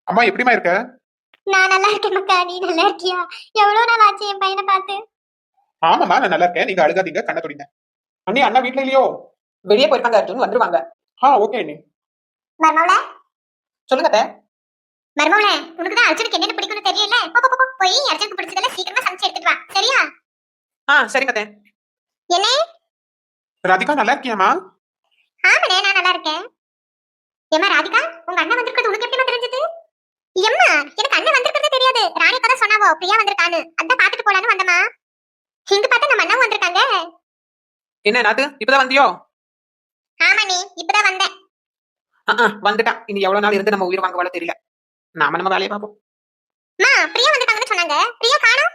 அம்மா எப்படிமா இருக்க? நான் நல்லா இருக்கேன் மக்கா. நீ நல்லா இருக்கியா? எவ்வளவு நாள் ஆச்சு என் பையனை பார்த்து. ஆமாம்மா நான் நல்லா இருக்கேன். நீங்க அழுகாதீங்க, கண்ண துடிங்க. அண்ணி அண்ணா வீட்ல இல்லையோ? வெளியே போயிருக்காங்க அர்ஜுன், வந்துருவாங்க. ஓகே அண்ணி. மர்மவள சொல்லுங்க அத்தை. மர்மவள, உனக்கு தான் அர்ஜுனுக்கு என்னென்ன பிடிக்கும்னு தெரியல. போய் அர்ஜுனுக்கு பிடிச்சதெல்லாம் சீக்கிரமா சமைச்சு எடுத்துட்டு வா, சரியா? சரிங்க அத்தை. என்ன? ராதிகா நல்லா இருக்கியாமா? ஆமாண்ணே, நான் நல்லா இருக்கேன். ஏமா ராதிகா, உங்க அண்ணன் வந்திருக்கிறது உனக்கு எப்படிமா தெரிஞ்சது? எம்மா, எனக்கு அண்ணன் வந்திருக்கிறதே தெரியாது. ராணி கதை சொன்னாவோ பிரியா வந்திருக்கான்னு. அதான் பாத்துட்டு போலான்னு வந்தமா. இங்க பார்த்தா நம்ம அண்ணன் வந்திருக்காங்க. என்ன நாத்து, இப்பதான் வந்தியோ? ஆமா நீ இப்பதான் வந்தேன். வந்துட்டான். இனி எவ்வளவு நாள் இருந்து நம்ம உயிர் வாங்க வாழ தெரியல. நாம நம்ம வேலையை பார்ப்போம். பிரியா வந்திருக்காங்கன்னு சொன்னாங்க. பிரியா காணோம்.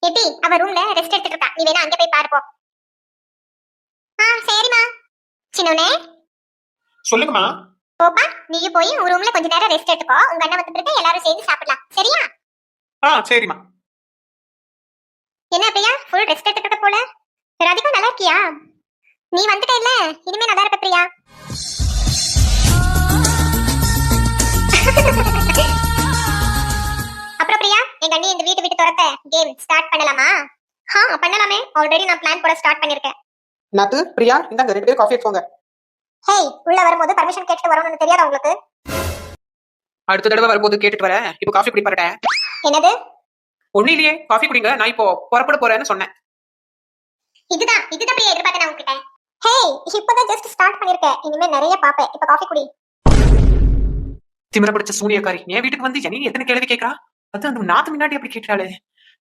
எட்டி அவ ரூம்ல ரெஸ்ட் எடுத்துட்டு இருக்கா. நீ வேணா அங்க போய் பாருப்போ. சரிமா. சின்னவனே சொல்லுங்கம்மா. போப்பா, நீயும் போய் உன் ரூம்ல கொஞ்ச நேரம் ரெஸ்ட் எடுத்துக்கோ. உங்க அண்ணன் வந்துட்டு இருக்க, எல்லாரும் சேர்ந்து சாப்பிடலாம், சரியா? சரிம்மா. என்ன பிரியா, ஃபுல் ரெஸ்ட் எடுத்துட்டு இருக்க போல. ராதிகா நல்லா இருக்கியா? நீ வந்துட்ட இல்ல, இனிமே நல்லா இருப்ப பிரியா. அப்புறம் பிரியா, எங்க அண்ணி இந்த வீட்டு விட்டு துரத்த கேம் ஸ்டார்ட் பண்ணலாமா? பண்ணலாமே. ஆல்ரெடி நான் பிளான் போட ஸ்டார்ட் பண்ணிருக்கேன். நாத்து, பிரியா, இந்தாங்க 2 பேரும் காஃபி எடுத்துக்கோங்க. ஹேய், உள்ள வரும்போது பர்மிஷன் கேட்டு வரணும்னு தெரியாதா உங்களுக்கு? அடுத்த தடவை வரும்போது கேட்டுட்டு வரேன். இப்போ காஃபி குடி பாருட்டேன். என்னது? ஒண்ணு இல்லையே, காஃபி குடிங்க. நான் இப்போ புறப்பட போறேன்னு சொன்னேன். இதுதான் பிரியா எதிர்பார்த்தேன் நான் உங்ககிட்ட. ஹேய், இப்பதான் ஜஸ்ட் ஸ்டார்ட் பண்ணிருக்கேன். இனிமே நிறைய பாப்பேன். இப்ப காஃபி குடி. திமிர பிடிச்ச சூனியக்காரி என் வீட்டுக்கு வந்து என்ன எத்தனை கேள்வி கேட்கறா? அது அந்த நாத்து முன்னாடி அப்படி கேட்டாளே,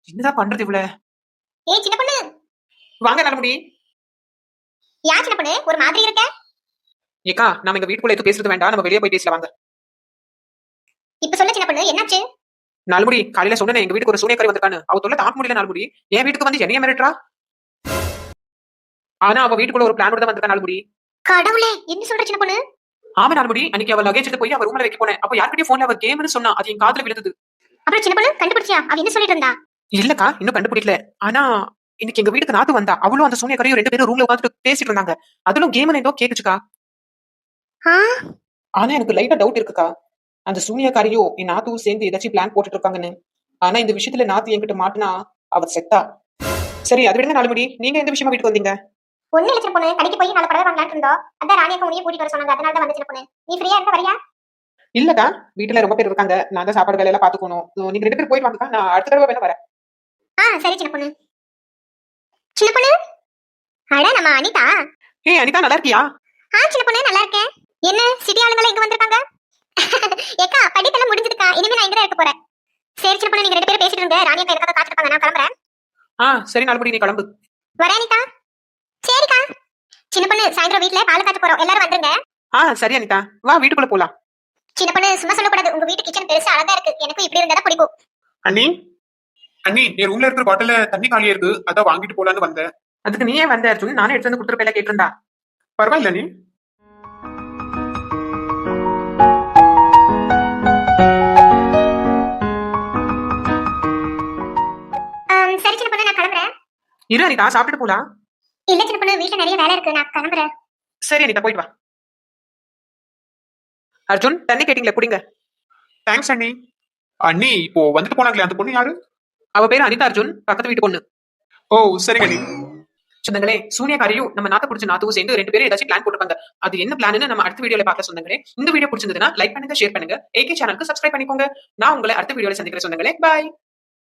என்னதான் பண்றது இவ்வளவு? ஏய் சின்ன பொண்ணு, வாங்க நல்லபடி. யா சின்ன பொண்ணு, ஒரு மாதிரி இருக்க. ஏக்கா, நம்ம எங்க வீட்டுக்குள்ள எதுவும் பேசுறது வேண்டாம். நம்ம வெளியே போய் பேசல வாங்க. இப்ப சொல்ல சின்ன பொண்ணு, என்னாச்சு? நாலுமுடி, காலையில சொன்னேன் எங்க வீட்டுக்கு ஒரு சூனியக்காரி வந்திருக்கான்னு. அவ தொல்லை தாக்க முடியல. நாலுமுடி என் வீட்டுக்கு வந்து என்னைய மிரட்டுறா. ஆனா அவ வீட்டுக்குள்ள ஒரு பிளானோட தான் வந்திருக்கா. நாலுமுடி, கடவுளே, என்ன சொல்ற சின்ன பொண்ணு? ஆமா நாலுமுடி, அன்னைக்கு அவ லகேஜ் எடுத்து போய் அவ ரூம்ல வைக்க போனேன். அப்ப யார்கிட்டயும் போன்ல அவ கேம்னு சொன்னா. அது என் காதுல விழுந்தது. அப்புறம் சின்ன பொண்ணு கண்டுபிடிச்சியா அவ என்ன சொல்லிட்டு இருந்தா? இல்லக்கா, இன்னும் கண்டுபிடிக்கல. ஆனா இன்னைக்கு எங்க வீட்டுக்கு நாத்து வந்தா. அவளும் அந்த சூனியக்காரியும் 2 பேரும் ரூம்ல உட்காந்துட்டு பேசிட்டு இருந்தாங்க. அதுவும் கேம்னு ஏதோ கேட்டுச்சுக்கா. ஆனா எனக்கு லைட்டா டவுட் இருக்குக்கா. அந்த சூனியக்காரியும் என் நாத்துவும் சேர்ந்து ஏதாச்சும் பிளான் போட்டுட்டு இருக்காங்கன்னு. ஆனா இந்த விஷயத்துல நாத்து என்கிட்ட மாட்டினா அவ செத்தா. சரி, அது விடுங்க நாலுமுடி. நீங்க எந்த விஷயமா வீட்டுக்கு வந்தீங்க? ஒண்ணு இல்ல சின்ன பொண்ணு, கடைக்கு போய் 4 படம் வாங்கலாம்னு இருந்தோம். அதான் ராணியக்க முடிய கூட்டிட்டு வர சொன்னாங்க. அதனால தான் வந்து சின்ன பொண்ணு. நீ ஃப்ரீயா இருக்க வரியா? இல்லக்கா, வீட்டுல ரொம்ப பேர் இருக்காங்க. நான் தான் சாப்பாடு வேலையெல்லாம் பாத்துக்கணும். நீங்க 2 பேரும் போயிட்டு வாங்கக்கா. நான் அடுத்த தடவை வேணா வரேன். சரி சின்ன பொண்ணு. சின்ன பொண்ணு, அட நம்ம அனிதா. அனிதா நல்லா இருக்கியா? சின்ன பொண்ணு நல்லா இருக்கேன். என்ன சிட்டி ஆளுங்கள இங்க வந்திருக்காங்க? ஏக்கா, படிப்பெல்லாம் முடிஞ்சதுக்கா. இனிமே நான் இங்க தான் இருக்க போறேன். சரி சின்ன பொண்ணு, நீங்க 2 பேரும் பேசிட்டு இருங்க. ராணியக்கா எனக்காக காத்துட்டு நான் கிளம்புறேன். சரி நாலுமுடி, நீ கிளம்பு. வரேன் அனிதா. சரிக்கா. சின்ன பொண்ணு, சாயந்தரம் வீட்ல பால் காய்ச்ச போறோம். எல்லாரும் வந்துருங்க. சரி அனிதா, வா வீட்டுக்குள்ள போலாம். சின்ன பொண்ணு, சும்மா சொல்லக்கூடாது. உங்க வீட்டு கிச்சன் பெருசா அழகா இருக்கு. எனக்கு இப்படி இருந்தா பிடிக்கும். அண்ணி அண்ணி, என் ரூம்ல இருக்கிற பாட்டில தண்ணி காலியா இருக்கு. அதான் வாங்கிட்டு போலான்னு வந்தேன். அதுக்கு நீயே வந்த அர்ஜுன். நானே எடுத்து வந்து கொடுத்துருப்பேல கேட்டிருந்தா. பரவாயில்ல நீ. சரி சின்ன பொண்ணு, நான் கிளம்புறேன். இரு அனிதா, சாப்பிட்டுட்டு போலாம். இல்ல சின்ன பொண்ணு, வீட்டுல நிறைய வேலை இருக்கு. நான் கிளம்புறேன். சரி அனிதா, போயிட்டு வா. அர்ஜுன், தண்ணி கேட்டீங்களே, குடிங்க. தேங்க்ஸ் அண்ணி. அண்ணி, இப்போ வந்துட்டு போனாங்களே அந்த பொண்ணு யாரு? அவ பேரு அனிதா அர்ஜுன், பக்கத்து வீட்டு பொண்ணு. சரிங்க அண்ணி. சொந்தங்களே, சூனியக்காரியும் நம்ம நாத்த பிடிச்ச நாத்துவும் சேர்ந்து 2 பேரும் ஏதாச்சும் பிளான் போட்டுருக்காங்க. அது என்ன பிளான்னு நம்ம அடுத்த வீடியோல பார்க்க சொந்தங்களே. இந்த வீடியோ பிடிச்சிருந்ததுன்னா லைக் பண்ணுங்க, ஷேர் பண்ணுங்க. ஏகே சேனலுக்கு சப்ஸ்கிரைப் பண்ணிக்கோங்க. நான் உங்களை அடுத்த வீடியோல சந்திக்கிறேன் சொந்தங்களே. பாய்.